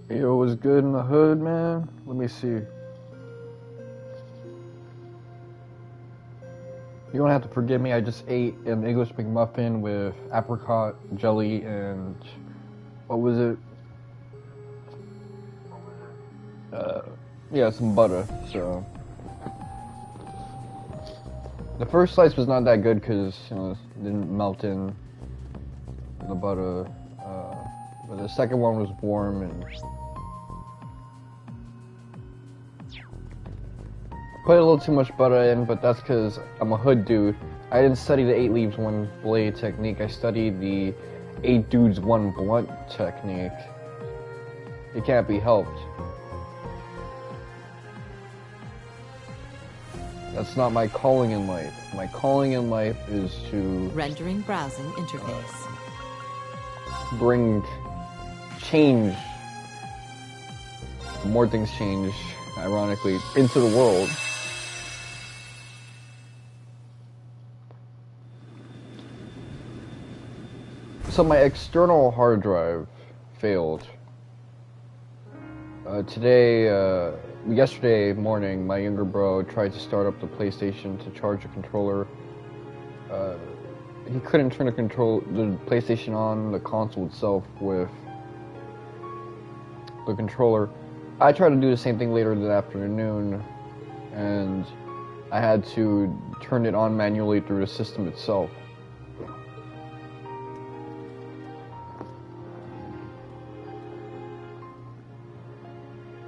Yo, was good in the hood, man? Let me see. You don't have to forgive me. I just ate an English McMuffin with apricot jelly and what was it? Uh, yeah, some butter. So the first slice was not that good because it didn't melt in the butter. But the second one was warm and put a little too much butter in, but that's because I'm a hood dude. I didn't study the 8 leaves, 1 blade technique. I studied the 8 dudes, 1 blunt technique. It can't be helped. That's not my calling in life. My calling in life is to rendering browsing interface. Bring change. More things change, ironically, into the world. So my external hard drive failed. Yesterday morning, my younger bro tried to start up the PlayStation to charge a controller. He couldn't turn the PlayStation on, the console itself, with the controller. I tried to do the same thing later that afternoon, and I had to turn it on manually through the system itself.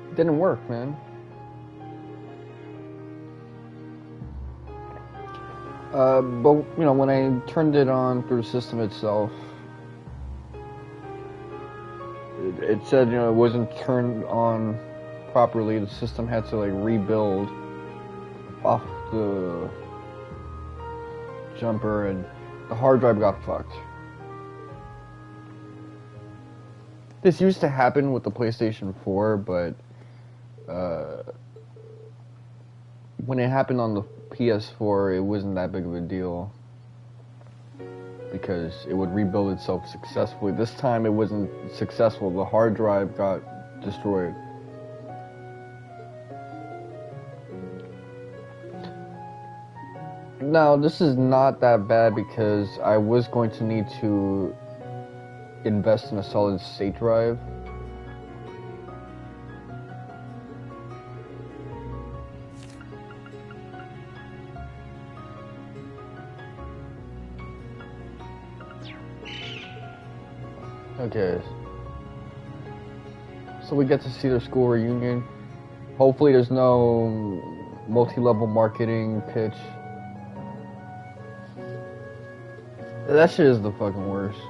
It didn't work, man. But when I turned it on through the system itself, it said, it wasn't turned on properly. The system had to, rebuild off the jumper, and the hard drive got fucked. This used to happen with the PlayStation 4, but when it happened on the PS4, it wasn't that big of a deal because it would rebuild itself successfully. This time it wasn't successful. The hard drive got destroyed. Now, this is not that bad because I was going to need to invest in a solid state drive. Okay, so we get to see their school reunion. Hopefully there's no multi-level marketing pitch. That shit is the fucking worst.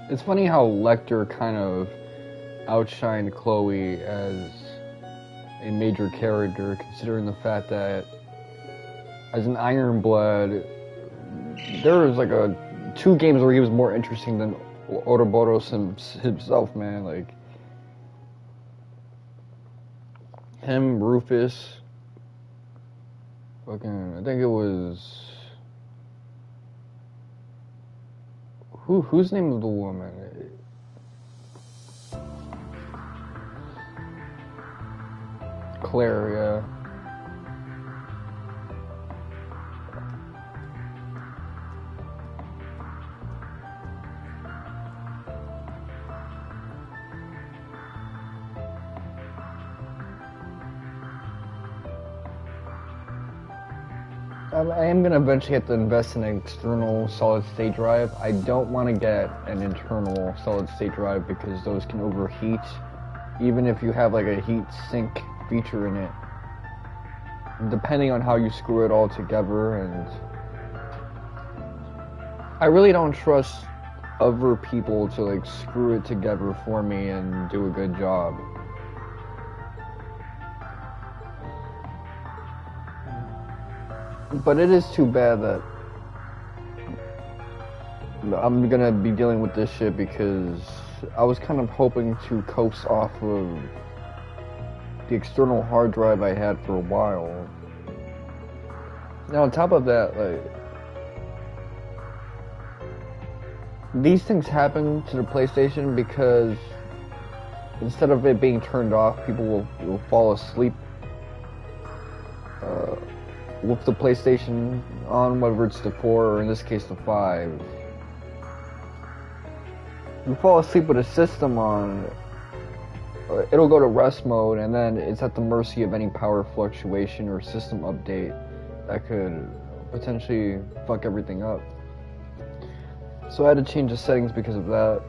It's funny how Lecter kind of outshined Chloe as a major character, considering the fact that as an Iron Blood, there was 2 games where he was more interesting than Ouroboros himself, man. Him, Rufus, I think it was... Whose name was the woman? Claire, yeah. I am gonna eventually have to invest in an external solid state drive. I don't want to get an internal solid state drive because those can overheat, even if you have like a heat sink feature in it. Depending on how you screw it all together, and I really don't trust other people to like screw it together for me and do a good job. But it is too bad that I'm gonna be dealing with this shit because I was kind of hoping to coast off of the external hard drive I had for a while. Now on top of that, like, these things happen to the PlayStation because instead of it being turned off, people will fall asleep with the PlayStation on, whether it's the 4 or in this case the 5. You fall asleep with a system on, it'll go to rest mode, and then it's at the mercy of any power fluctuation or system update that could potentially fuck everything up. So I had to change the settings because of that.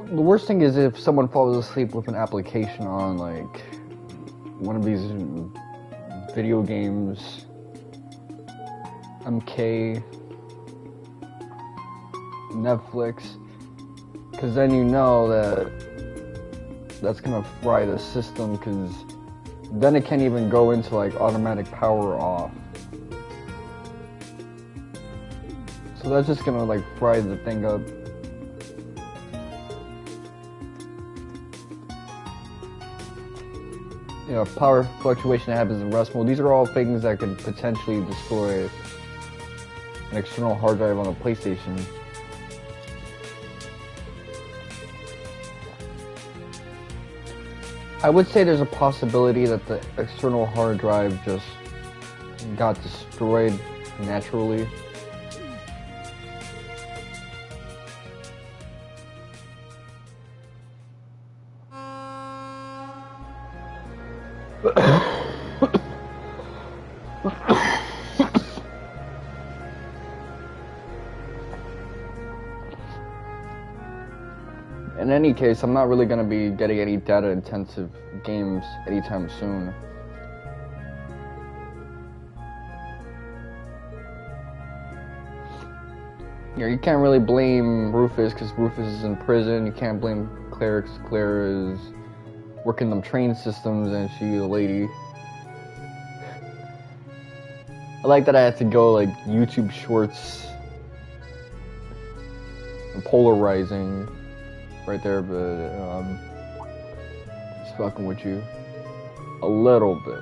The worst thing is if someone falls asleep with an application on, like, one of these video games, MK, Netflix, because then you know that that's gonna fry the system, because then it can't even go into, like, automatic power off. So that's just gonna, like, fry the thing up. You know, power fluctuation that happens in rest mode. These are all things that could potentially destroy an external hard drive on a PlayStation. I would say there's a possibility that the external hard drive just got destroyed naturally. In any case, I'm not really going to be getting any data-intensive games anytime soon. You know, you can't really blame Rufus because Rufus is in prison. You can't blame Claire because Claire is working them train systems and she's a lady. I like that I had to go like YouTube shorts and polarizing right there, but just fucking with you a little bit.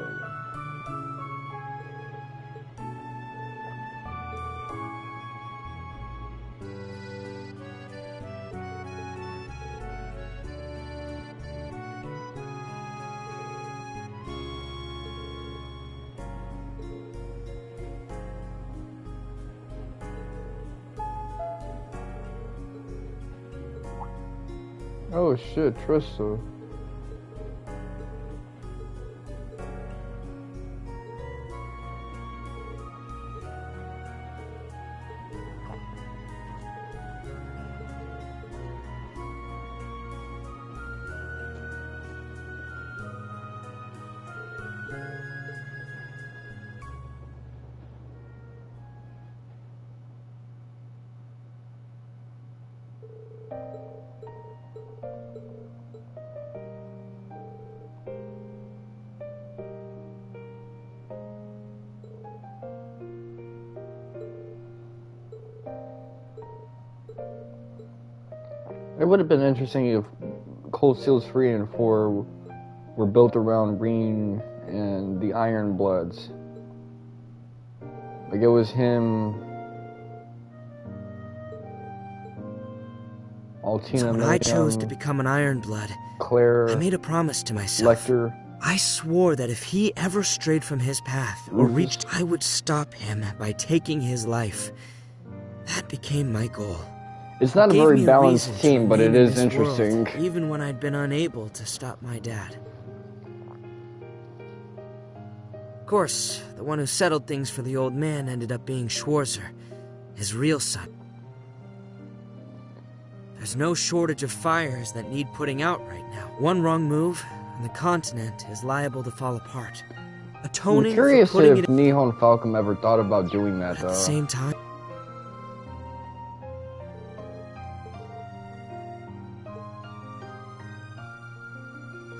Oh shit, Trista. It would have been interesting if Cold Steel's 3 and 4 were built around Reen and the Iron Bloods. Like it was him, Altina So when Milliam, I chose to become an Ironblood, Claire, I made a promise to myself. Lecter. I swore that if he ever strayed from his path or Rufus. reached, I would stop him by taking his life. That became my goal. It's not a Gave very me balanced reason to team, but it remain in is this interesting. world, even when I'd been unable to stop my dad. Of course, the one who settled things for the old man ended up being Schwarzer, his real son. There's no shortage of fires that need putting out right now. One wrong move, and the continent is liable to fall apart. Atoning I'm curious for putting if it Nihon Falcom ever thought about doing that, at though. the same time.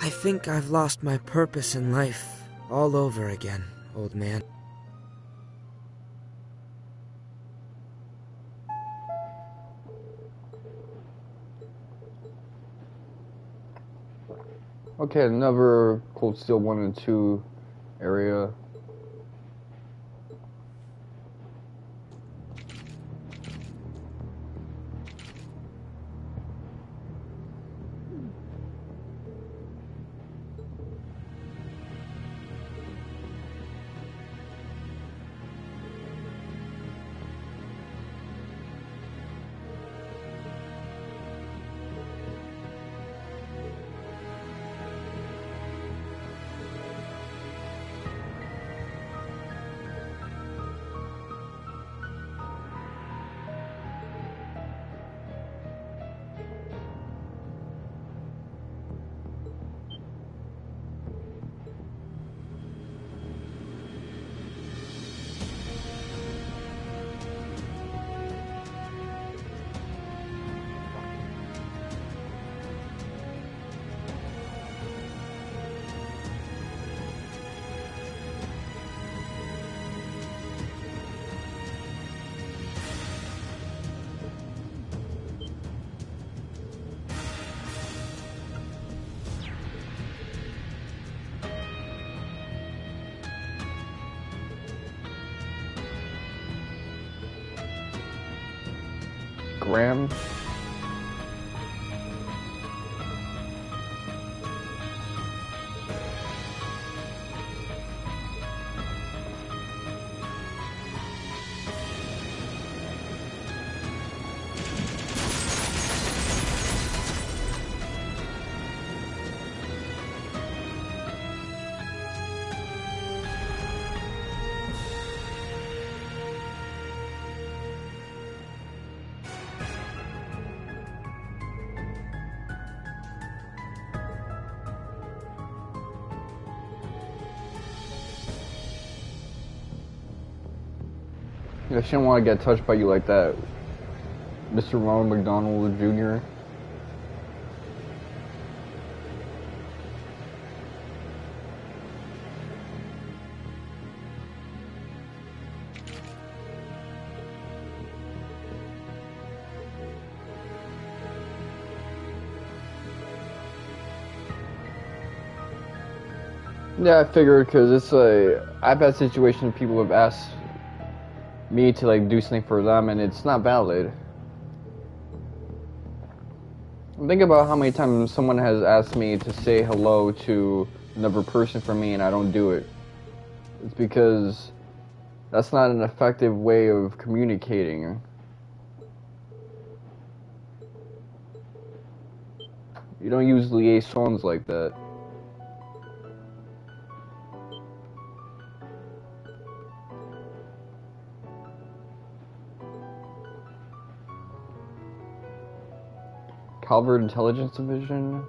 I think I've lost my purpose in life all over again, old man. Okay, another Cold Steel 1 and 2 area. Graham. I shouldn't want to get touched by you like that, Mr. Ronald McDonald Jr. Yeah, I figured because it's I've had situations people have asked me to like do something for them and it's not valid. Think about how many times someone has asked me to say hello to another person for me and I don't do it. It's because that's not an effective way of communicating. You don't use liaisons like that. Calvert Intelligence Division.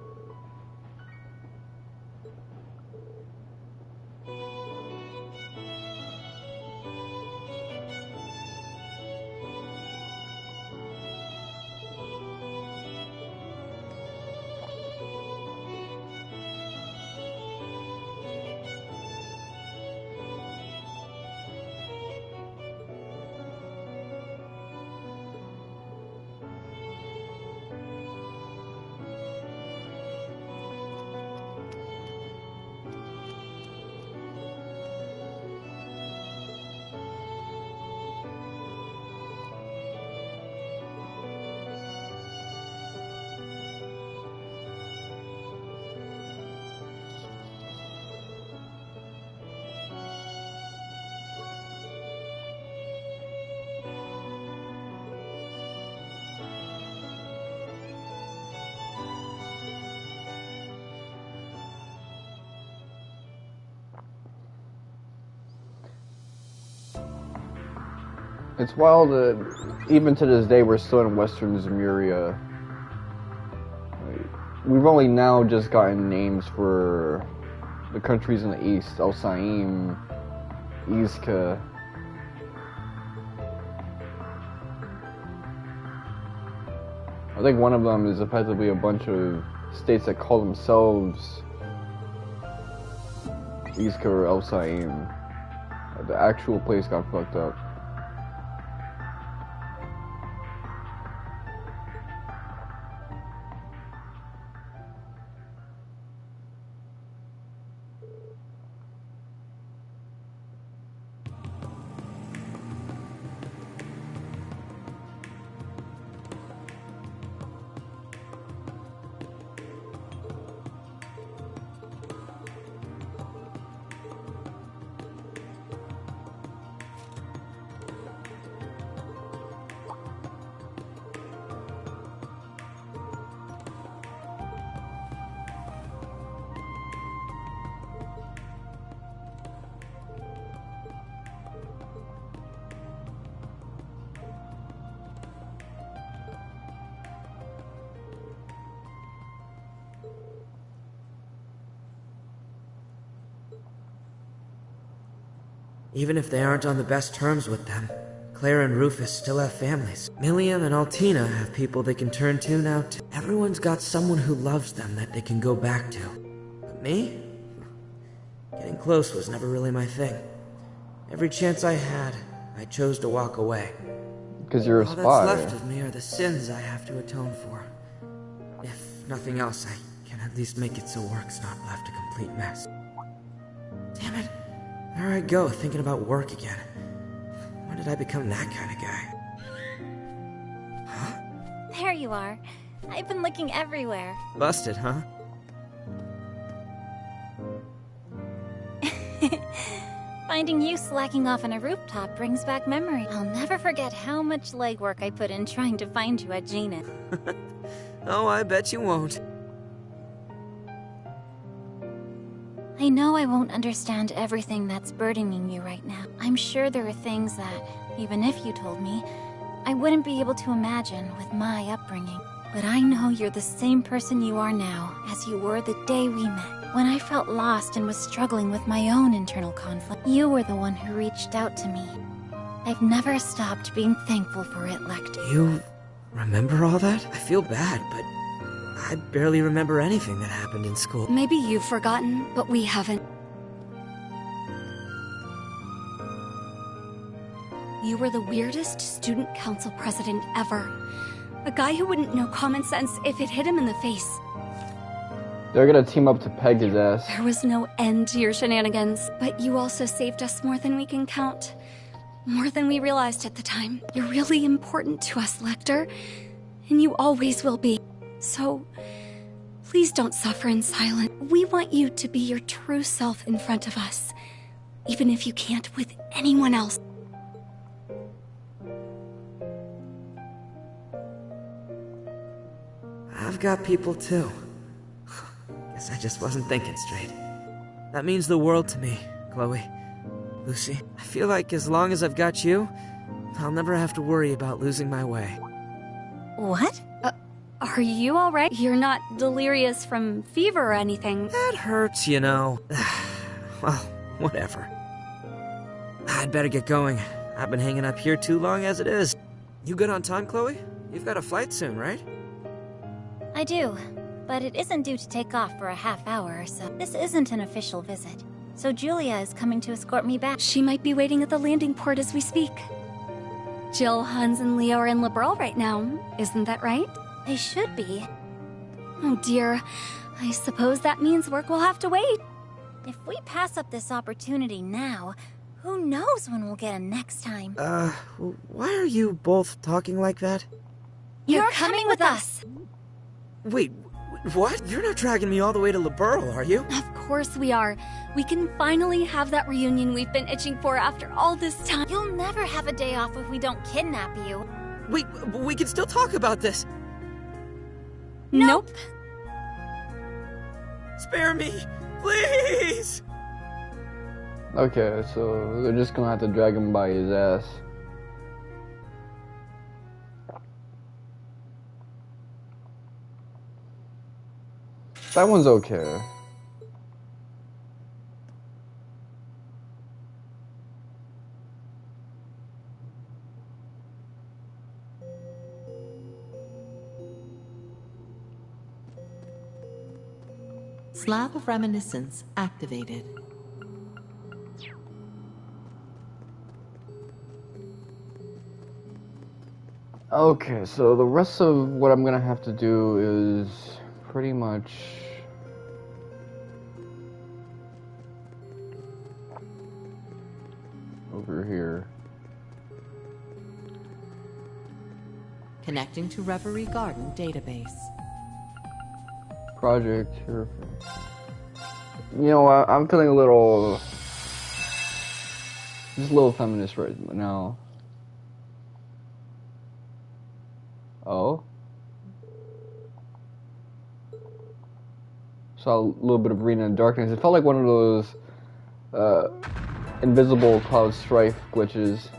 It's wild that even to this day we're still in Western Zemuria. We've only now just gotten names for the countries in the east: El Saim, Izka. I think one of them is effectively a bunch of states that call themselves Izka or El Saim. The actual place got fucked up. Even if they aren't on the best terms with them, Claire and Rufus still have families. Milliam and Altina have people they can turn to now too. Everyone's got someone who loves them that they can go back to. But me? Getting close was never really my thing. Every chance I had, I chose to walk away. Because you're a spy. All that's left of me are the sins I have to atone for. If nothing else, I can at least make it so work's not left a complete mess. Damn it. There I go, thinking about work again. When did I become that kind of guy? Huh? There you are. I've been looking everywhere. Busted, huh? Finding you slacking off on a rooftop brings back memory. I'll never forget how much legwork I put in trying to find you at Gina. Oh, I bet you won't. I know I won't understand everything that's burdening you right now. I'm sure there are things that, even if you told me, I wouldn't be able to imagine with my upbringing. But I know you're the same person you are now as you were the day we met. When I felt lost and was struggling with my own internal conflict, you were the one who reached out to me. I've never stopped being thankful for it, Lecter. You remember all that? I feel bad, but I barely remember anything that happened in school. Maybe you've forgotten, but we haven't. You were the weirdest student council president ever. A guy who wouldn't know common sense if it hit him in the face. They're gonna team up to peg his ass. There was no end to your shenanigans, but you also saved us more than we can count. More than we realized at the time. You're really important to us, Lecter, and you always will be. So, please don't suffer in silence. We want you to be your true self in front of us, even if you can't with anyone else. I've got people too. Guess I just wasn't thinking straight. That means the world to me, Chloe. Lucy, I feel like as long as I've got you, I'll never have to worry about losing my way. What? Are you alright? You're not delirious from fever or anything. That hurts, you know. Well, whatever. I'd better get going. I've been hanging up here too long as it is. You good on time, Chloe? You've got a flight soon, right? I do, but it isn't due to take off for a half hour or so. This isn't an official visit, so Julia is coming to escort me back. She might be waiting at the landing port as we speak. Jill, Hans, and Leo are in Liberal right now. Isn't that right? They should be. Oh dear. I suppose that means work will have to wait. If we pass up this opportunity now, who knows when we'll get a next time? Why are you both talking like that? You're coming with us! Wait, what? You're not dragging me all the way to Liberal, are you? Of course we are. We can finally have that reunion we've been itching for after all this time. You'll never have a day off if we don't kidnap you. Wait, we can still talk about this. Nope. Spare me, please! Okay, so they're just gonna have to drag him by his ass. That one's okay. Slab of Reminiscence activated. Okay, so the rest of what I'm gonna have to do is pretty much over here. Connecting to Reverie Garden database. Project here. You know, I'm feeling a little, just a little feminist right now. Oh. Saw a little bit of green and darkness. It felt like one of those invisible cloud strife glitches.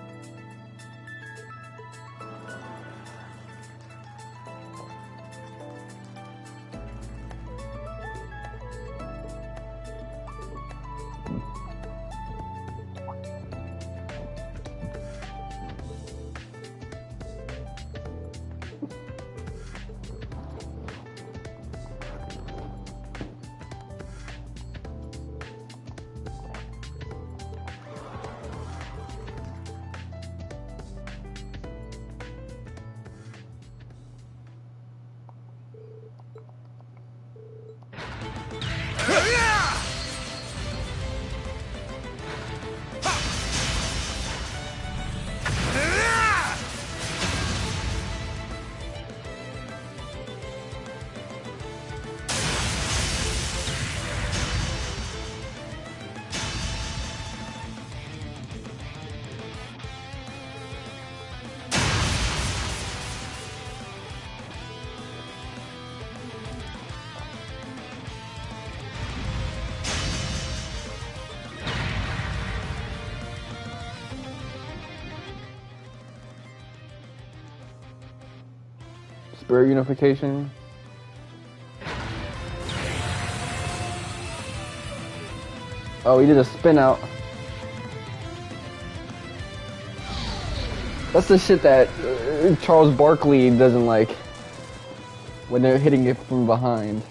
Spirit unification. Oh, he did a spin out. That's the shit that Charles Barkley doesn't like when they're hitting it from behind.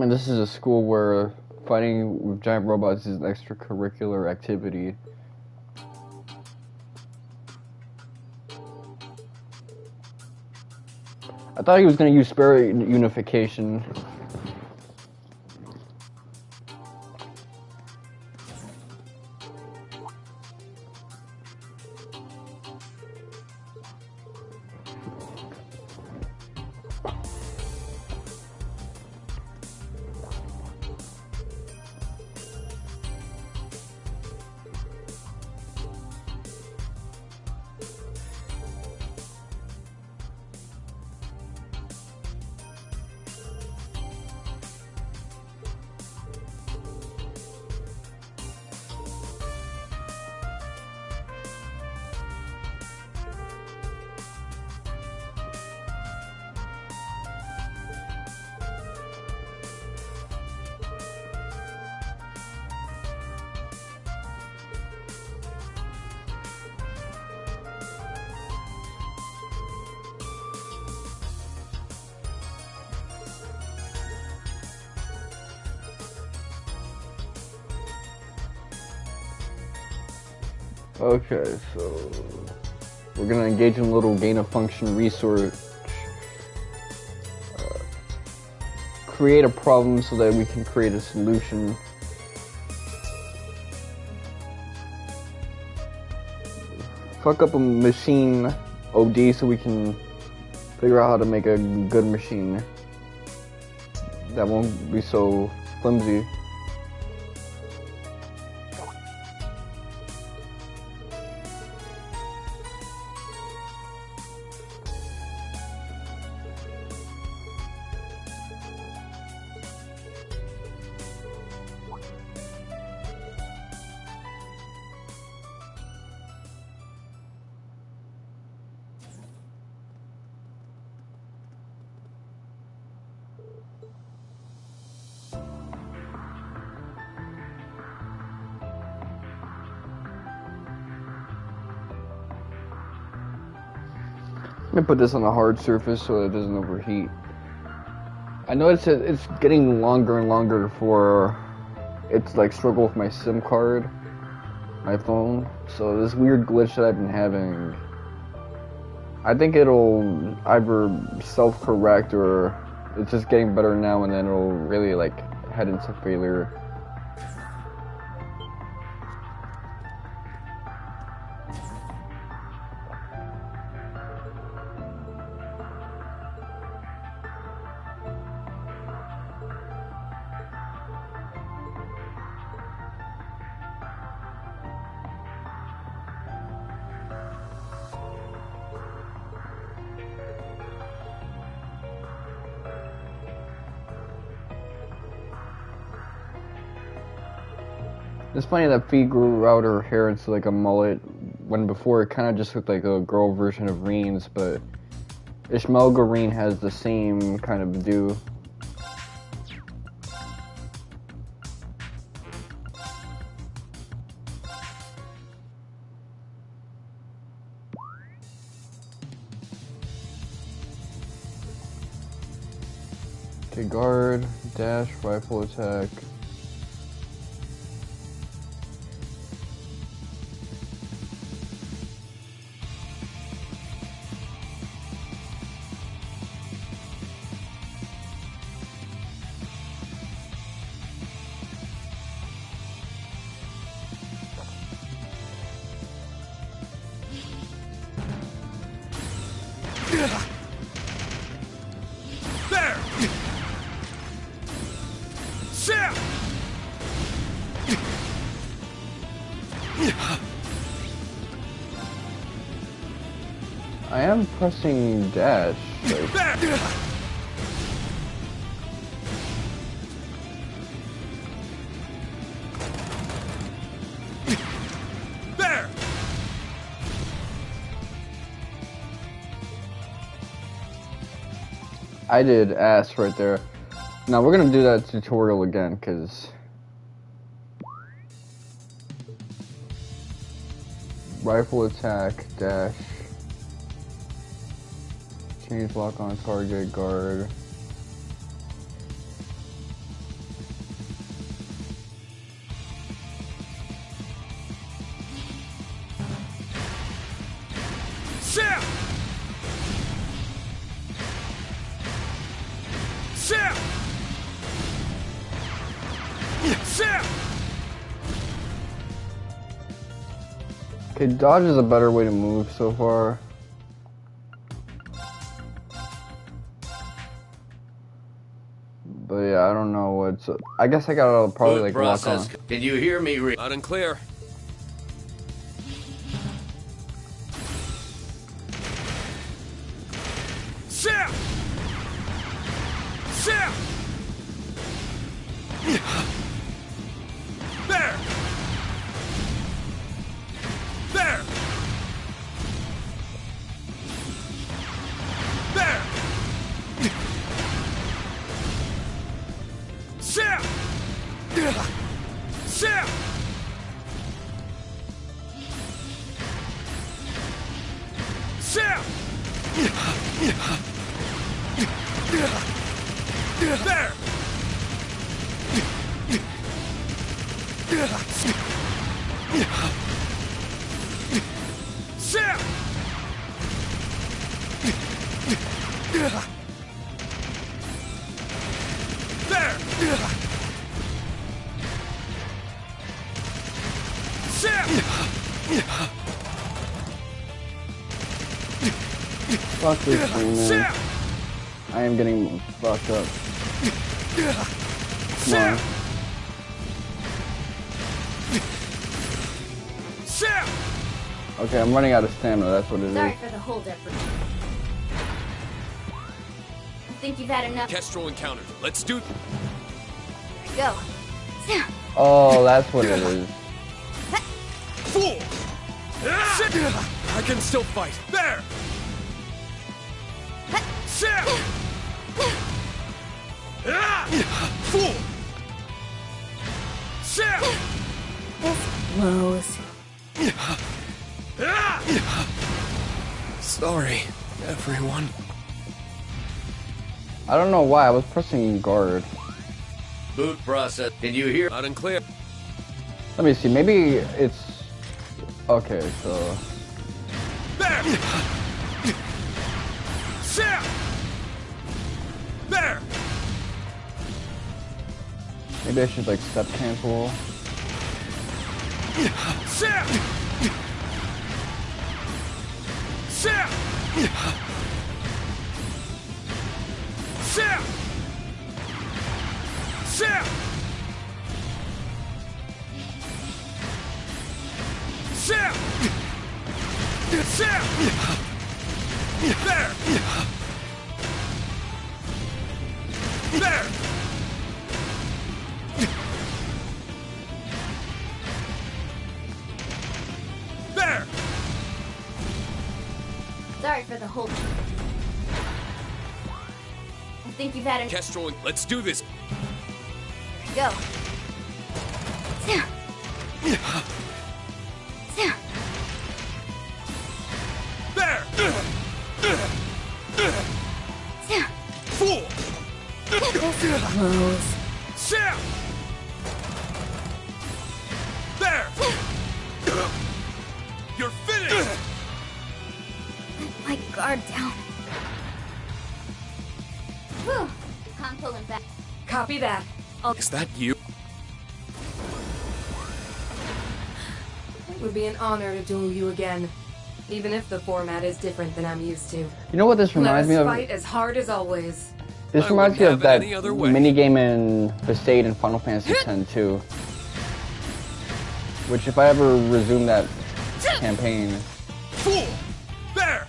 And this is a school where fighting with giant robots is an extracurricular activity. I thought he was going to use spirit unification. Okay, so we're gonna engage in a little gain-of-function research. Create a problem so that we can create a solution. Fuck up a machine OD so we can figure out how to make a good machine that won't be so flimsy. I'm gonna put this on a hard surface so it doesn't overheat. I noticed that it's getting longer and longer for it's like struggle with my SIM card, my phone. So this weird glitch that I've been having, I think it'll either self-correct or it's just getting better now and then it'll really like head into failure. It's funny that Fee grew out her hair into like a mullet when before it kind of just looked like a girl version of Reen's, but Ishmael Green has the same kind of do. Okay, guard, dash, rifle attack. There! Sit! I am pressing dash. Like, There! There! I did ass right there. Now we're gonna do that tutorial again, cause rifle attack, dash, change lock on target, guard. Sit! Sit! Sit! Okay, dodge is a better way to move so far. But yeah, I don't know what's. I guess I gotta probably like lock on. Can you hear me? Loud and clear. Sit! Sit! There! There! There! Sit! Sit! Sit! There! Sit! There! Sit! Fuck this thing, man. Sit! I am getting fucked up. Come on. Sit! Okay, I'm running out of stamina. That's what it Sorry is. for the hold up. I think you've had enough. Kestrel encountered. Let's do. Go. Oh, that's what it is. Fool! Sit! I can still fight. There! Sit! Fool! Blows. Sorry, everyone. I don't know why I was pressing guard. Boot process. Can you hear? Loud and clear. Let me see. Maybe it's okay. So There! Sam! There! maybe I should like step cancel. Sam! Sam! Sam! Sam! Sam! Sam! There! There! There! Sorry for the whole. I think you've had enough. Kestrel, let's do this. Go. There! Fool! Blows. Sam! There! You're finished! My guard down. Whew. I'm pulling back. Copy that. Is that you? It would be an honor to duel you again, even if the format is different than I'm used to. You know what this Let us reminds me of? fight as hard as always. This I reminds me wouldn't of have that it any other way. minigame in Besaid in Final Fantasy X too. Which, if I ever resume that campaign, Fool! There!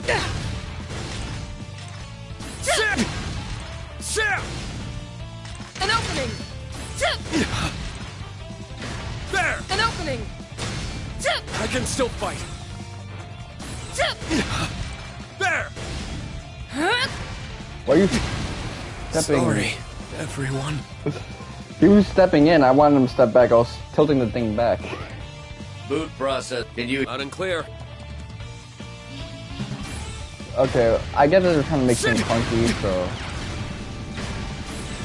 Sam! Sam! An opening! There! An opening! I can still fight. There! why are you stepping? Sorry, everyone. He was stepping in. I wanted him to step back. I was tilting the thing back. Boot process. Can you? Loud and clear. Okay, I get that they're trying to make things funky, so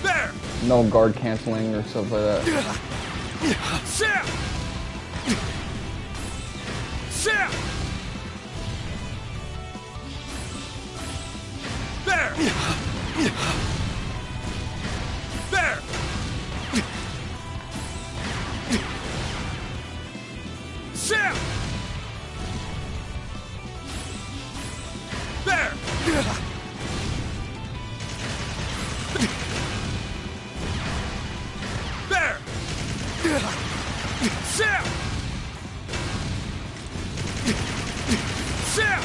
There! no guard canceling or stuff like that. Sam! Sam! There! There! Sam! There! There! Sam! Sam!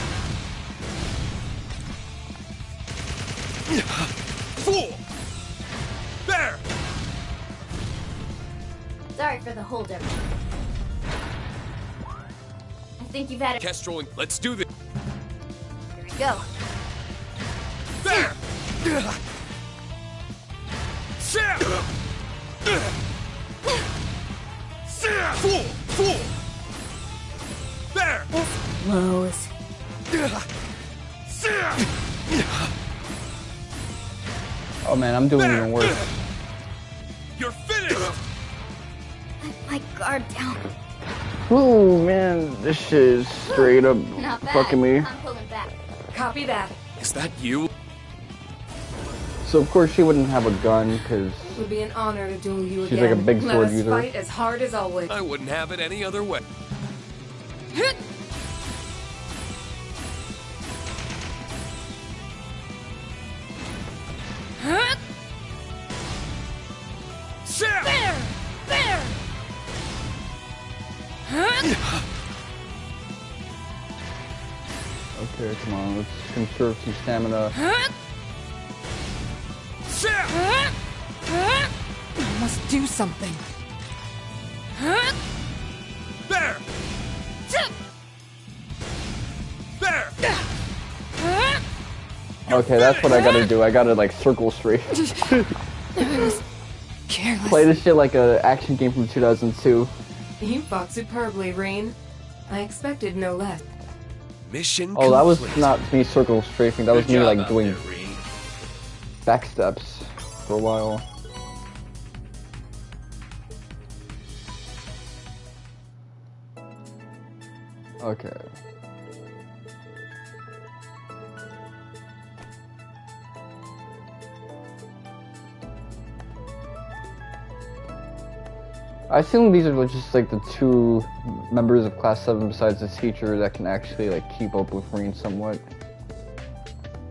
Fool! There! Sorry for the holdup. I think you've had it. Kestrel, let's do this. Here we go. There! Sam! Sam! Fool! Fool! There! Blows. Sam! Oh man, I'm doing even worse. You're finished! My guard down. Ooh man, this shit is straight up Not bad. fucking me. I'm pulling back. Copy that. Is that you? So of course she wouldn't have a gun because It would be an honor to duel you She's again. like a big Let sword us user. fight as hard as always. I wouldn't have it any other way. Sam! There! okay, come on, let's conserve some stamina. Sam! I must do something. There! There! Okay, that's what I gotta do. I gotta like circle straight. careless. Play this shit like a action game from 2002. You fought superbly, Rean. I expected no less. Mission Oh, that was complete. not me circle strafing. That was Good me job like out doing there, Rean. back steps for a while. Okay. I assume these are just like the two members of Class 7 besides the teacher that can actually like keep up with Rean somewhat.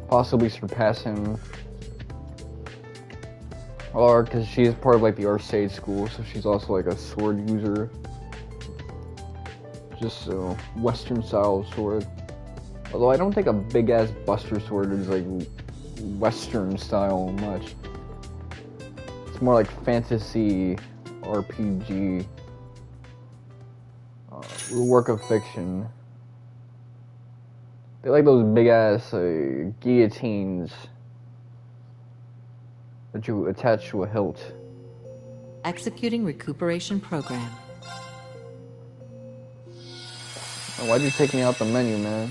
Possibly surpass him. Or because she is part of like the Arcade school, so she's also like a sword user. Just a Western style sword. Although I don't think a big ass Buster sword is like Western style much. It's more like fantasy RPG, work of fiction. They like those big ass guillotines that you attach to a hilt. Executing recuperation program. Oh, why'd you take me out the menu, man?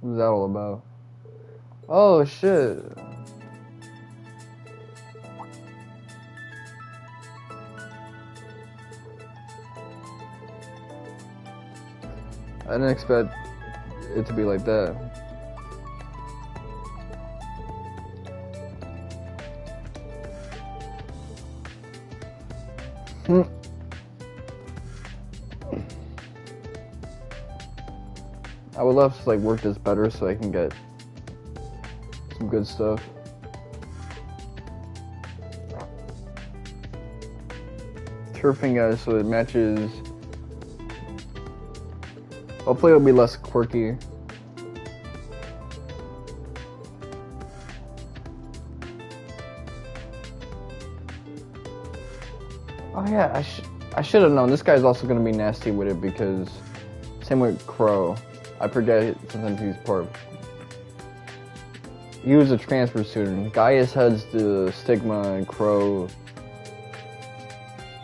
What's that all about? Oh shit. I didn't expect it to be like that. I would love to like work this better so I can get some good stuff. Turfing guys so it matches. Hopefully it'll be less quirky. Oh yeah, I should have known. This guy's also gonna be nasty with it because same with Crow. I forget sometimes he's part. He was a transfer student. Gaius heads the Stigma and Crow.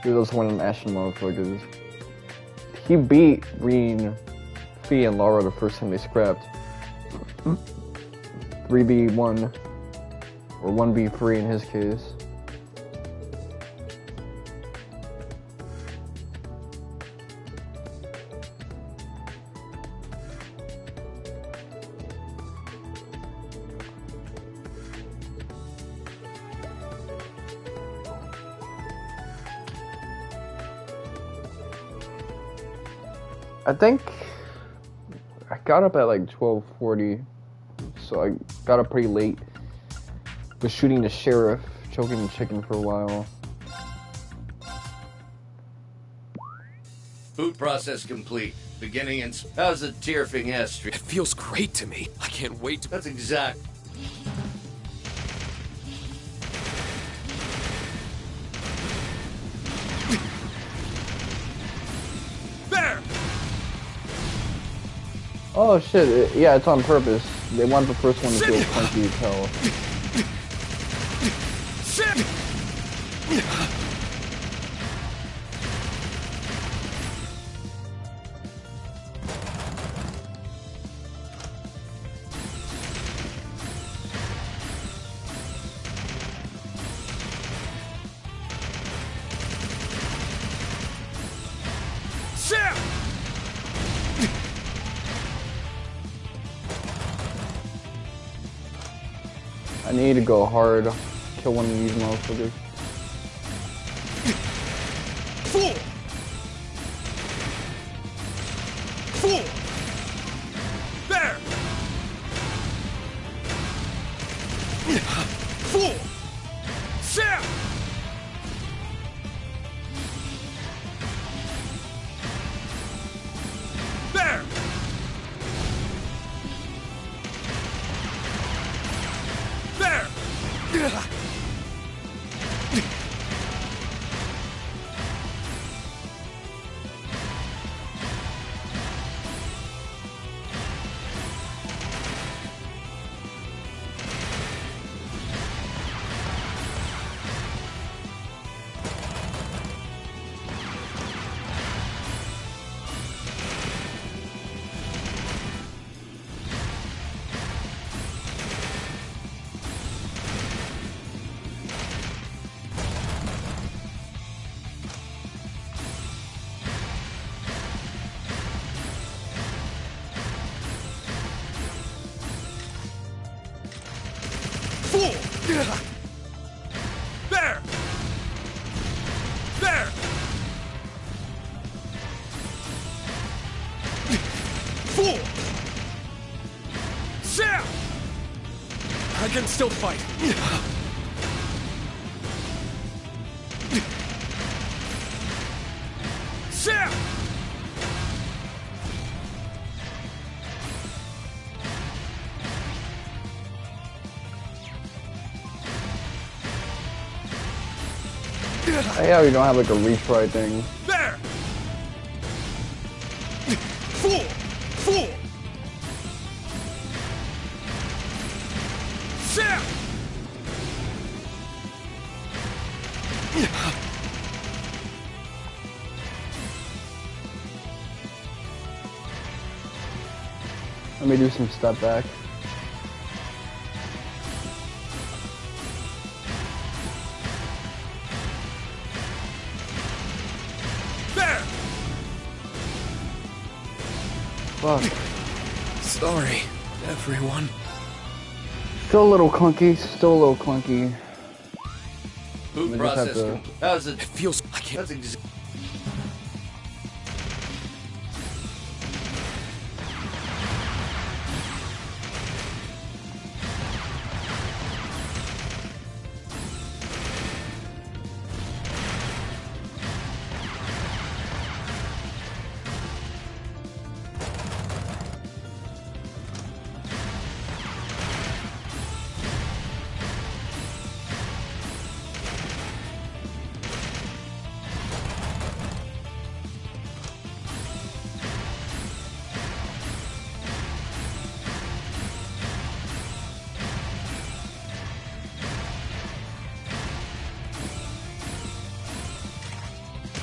He was also one of them Ashen motherfuckers. He beat Rean, Fee, and Laura the first time they scrapped. 3v1 or 1v3 in his case. I think I got up at like 12:40, so I got up pretty late. Was shooting the sheriff, choking the chicken for a while. Boot process complete. Beginning and how's the Tierfing S? It feels great to me. I can't wait to... That's exact. There! Oh shit, yeah, it's on purpose. They want the first one to feel funky as hell. Shit! Shit! I need to go hard, kill one of these motherfuckers. Fool! Fool! There! Fool! Shit! There! There! There! There! Fool! Sam! I can still fight. Sam! Yeah, we don't have like a retry thing. There! Fool! Fool! Sam! Let me do some step back. There! Fuck. Sorry, everyone. Still a little clunky. Still a little clunky. Boot We just have process. to- How's it? It feels... I can't... That's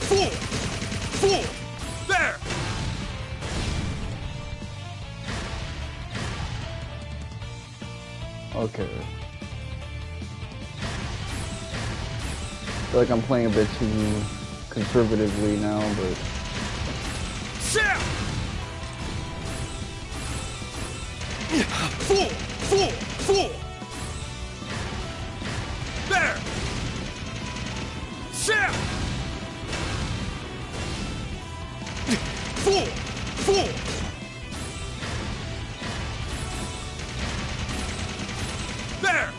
Fool! Fool! There! Okay. I feel like I'm playing a bit too conservatively now, but Sam! Fool! Fool! Fool! There! Sam! Fool! Fool! There!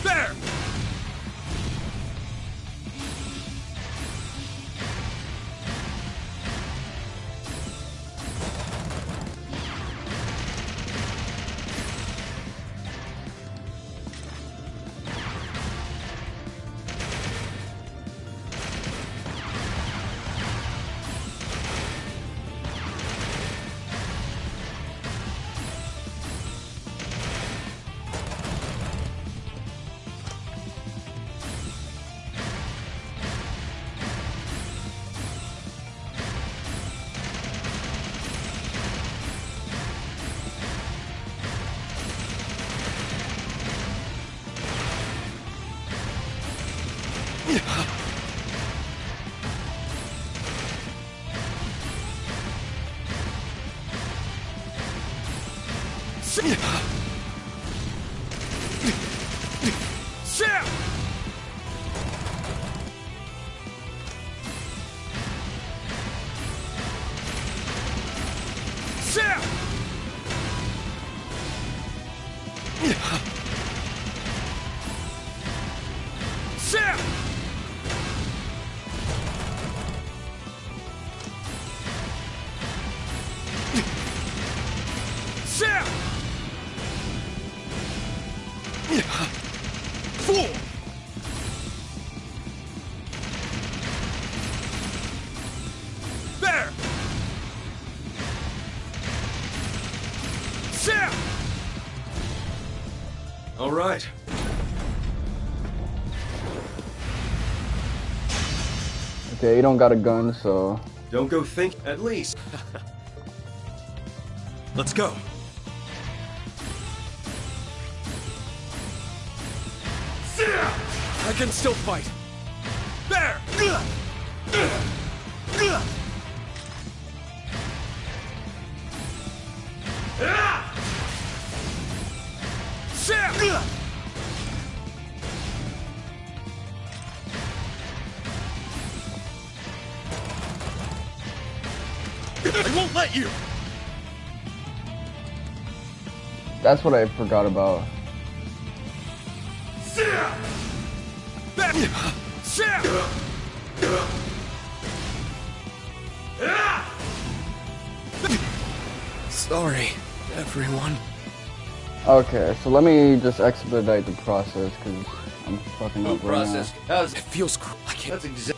There! Sam! Sam! Sam! Sam! Fool! There! Sam! All right. okay, you don't got a gun, so Don't go think. At least. Let's go. I can still fight. There! Sit! I won't let you! That's what I forgot about. Sorry, everyone. Okay, so let me just expedite the process because I'm fucking up right Process. How's It feels I can't. That's exactly.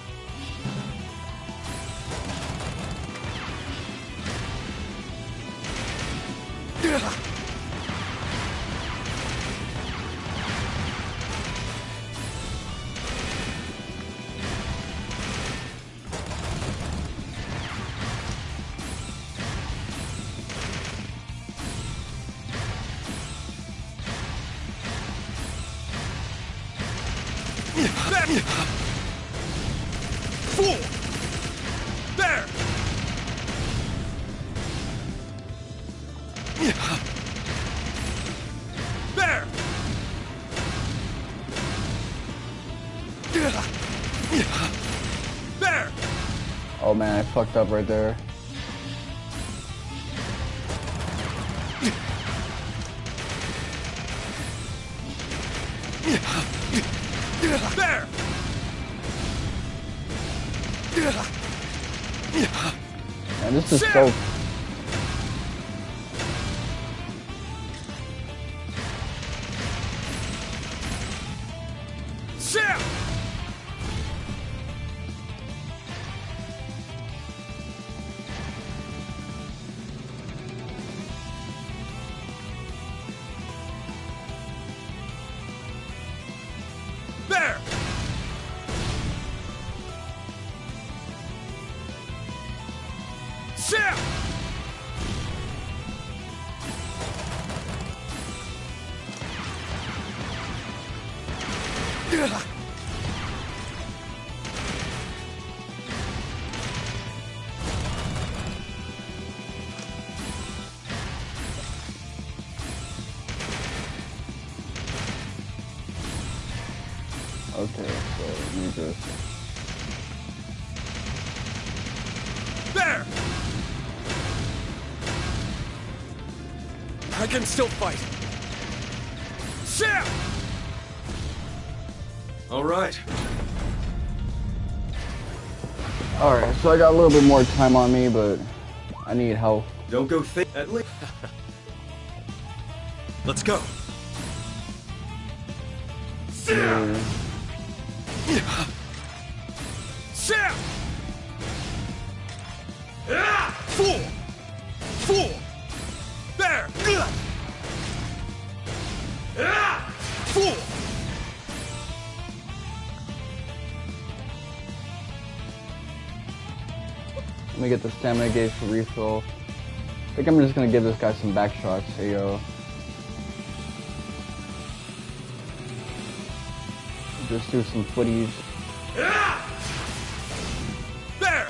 Fool! There! There! There! Oh man, I fucked up right there. There! Man, this is so... Sit! There! Sit! Okay, so let me just... There! I can still fight. Sit! All right. Alright, so I got a little bit more time on me, but I need help. Don't go think. At least. Let's go. Mm, Sit! Fool! Fool! There! Fool! let me get the stamina gauge for refill. I think I'm just gonna give this guy some back shots. Hey yo. Just do some footies. There!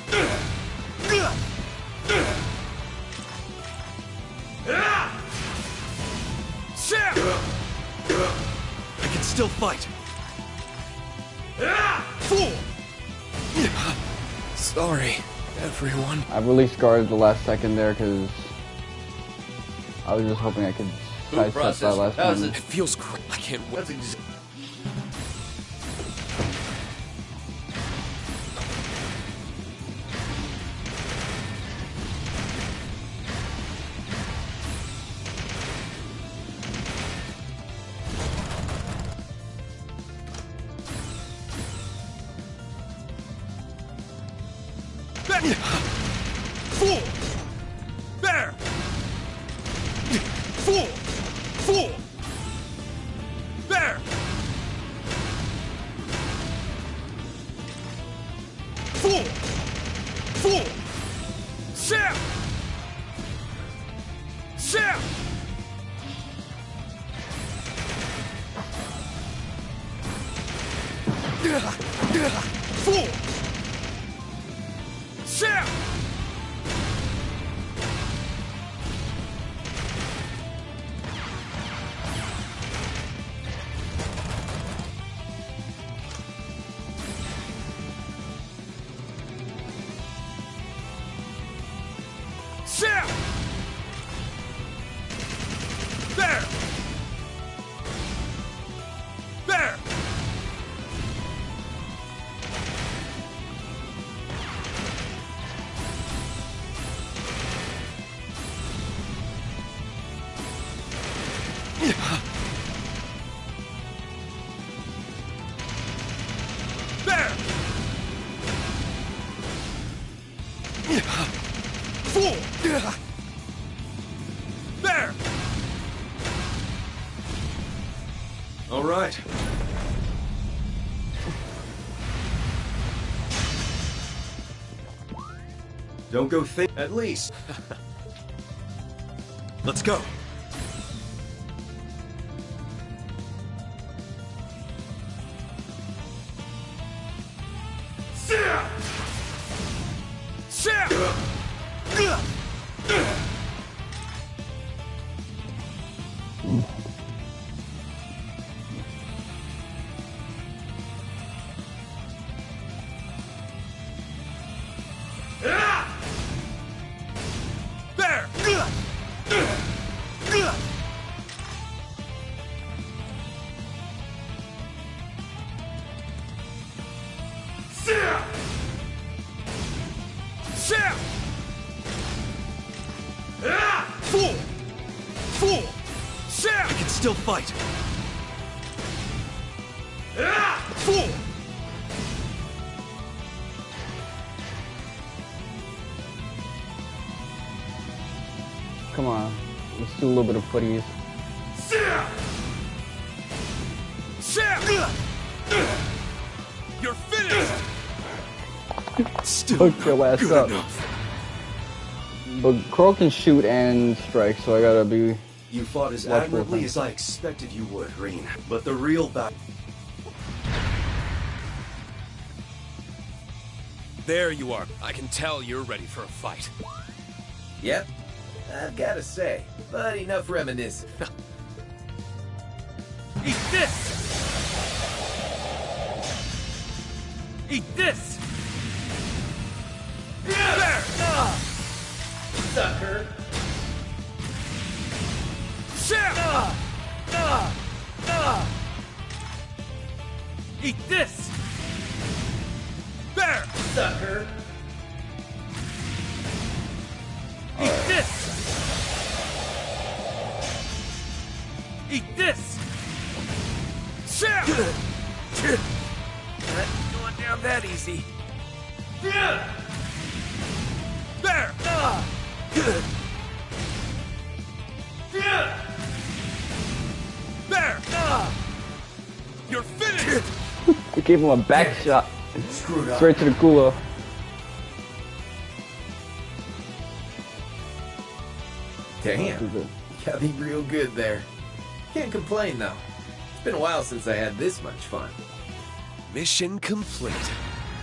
Sit! I can still fight. Fool! Sorry, everyone. I really scarred the last second there because I was just hoping I could sidestep that process. last How's one. It feels I can't wait. That's exactly. Fool! There! Fool! Fool! There! Fool! Fool! Sit! Sit! 4 Shit! Shit! There! There! There! 4 There! All right. Don't go think. At least. Let's go. There! Shit! 4 Shit! I can still fight. 4 Come on, let's do a little bit of footies. You're finished! Still Hook your ass good up. enough. But Crow can shoot and strike, so I gotta be... You fought as Watch admirably Wolfen. as I expected you would, Reen. But the real battle. There you are. I can tell you're ready for a fight. Yep, I've gotta say, but enough reminiscing. Eat this! Eat this! There! Sucker! Shit! Eat this! There! Sucker! Eat this! Eat this! Shit! Not going down that easy. There! There! You're finished! We gave him a back shot. Screwed up. Straight to the cooler. Damn, you got me real good there. Can't complain though. It's been a while since I had this much fun. Mission complete.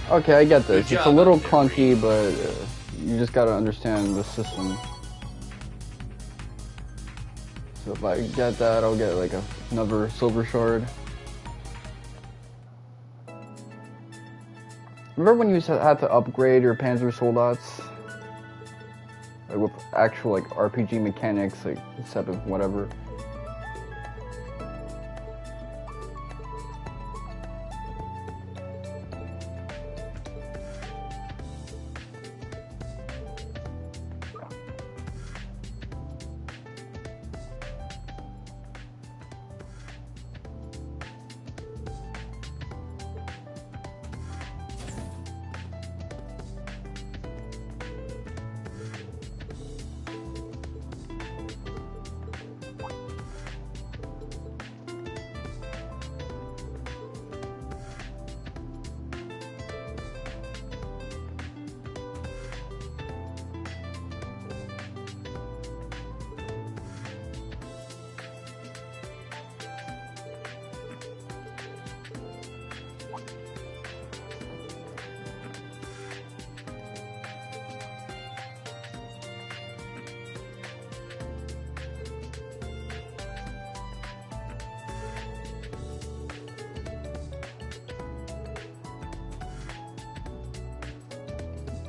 Okay, I get this. Good It's a job, little Reverie. clunky, but you just gotta understand the system. So if I get that, I'll get like another silver shard. Remember when you had to upgrade your Panzer Soldats? Like with actual like RPG mechanics, like 7th, whatever.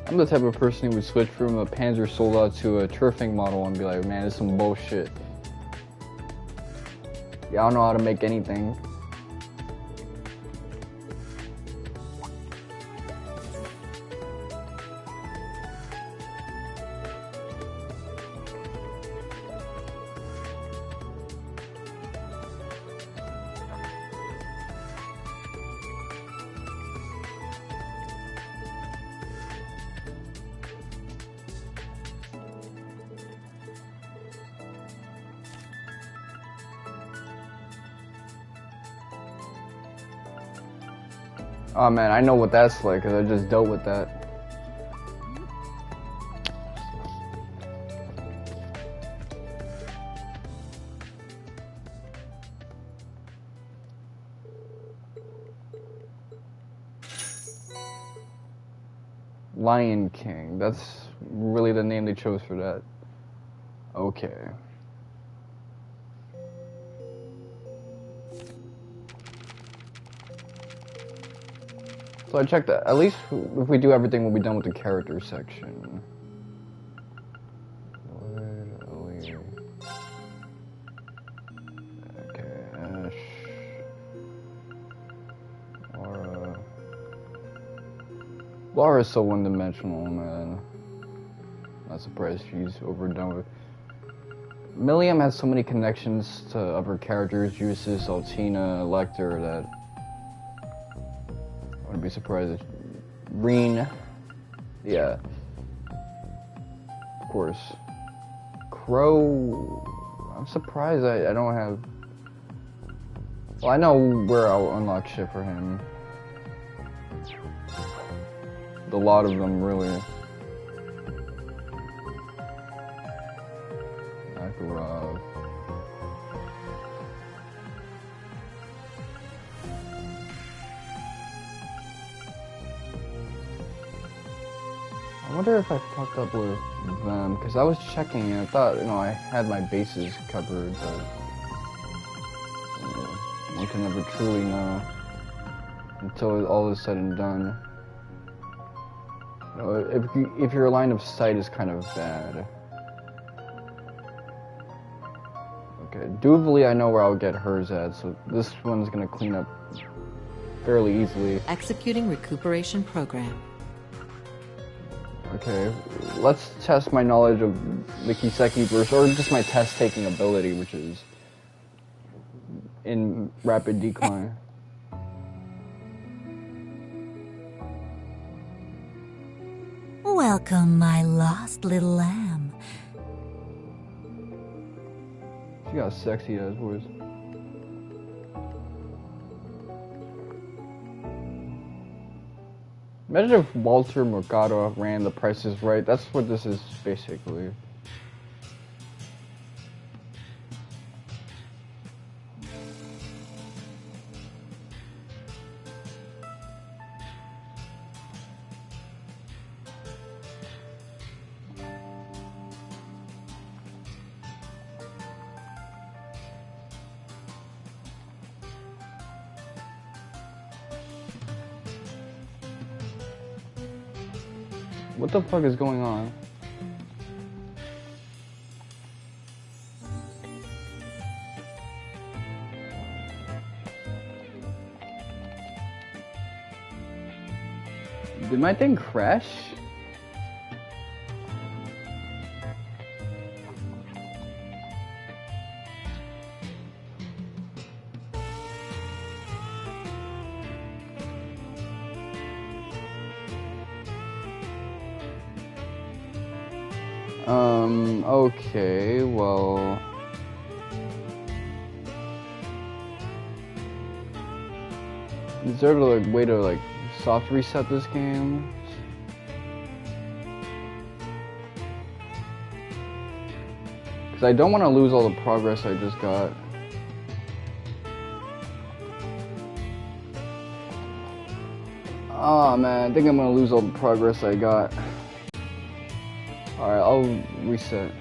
I'm the type of person who would switch from a Panzer Soldat to a Turfing model and be like, man, this is some bullshit. Y'all know how to make anything. Oh man, I know what that's like, because I just dealt with that. Lion King, that's really the name they chose for that. Okay. So I checked that. At least if we do everything, we'll be done with the character section. Okay, Ash. Laura. Laura's so one-dimensional, man. Not surprised she's overdone with. Milliam has so many connections to other characters, Jusis, Altina, Lecter, that I wouldn't be surprised if Reen, yeah, of course. Crow, I'm surprised I don't have. Well, I know where I'll unlock shit for him. A lot of them, really. Makarov. I wonder if I fucked up with them, because I was checking and I thought, I had my bases covered, but one can never truly know until all is said and done. If your line of sight is kind of bad. Okay, Duvally, I know where I'll get hers at, so this one's gonna clean up fairly easily. Executing recuperation program. Okay, let's test my knowledge of the Kiseki verse, or just my test-taking ability, which is in rapid decline. Welcome, my lost little lamb. She got a sexy ass voice. Imagine if Walter Mercado ran The Price is Right. That's what this is basically. What the fuck is going on? Did my thing crash? Okay, well... Is there a way to, soft reset this game? Because I don't want to lose all the progress I just got. Oh man, I think I'm going to lose all the progress I got. Alright, I'll reset.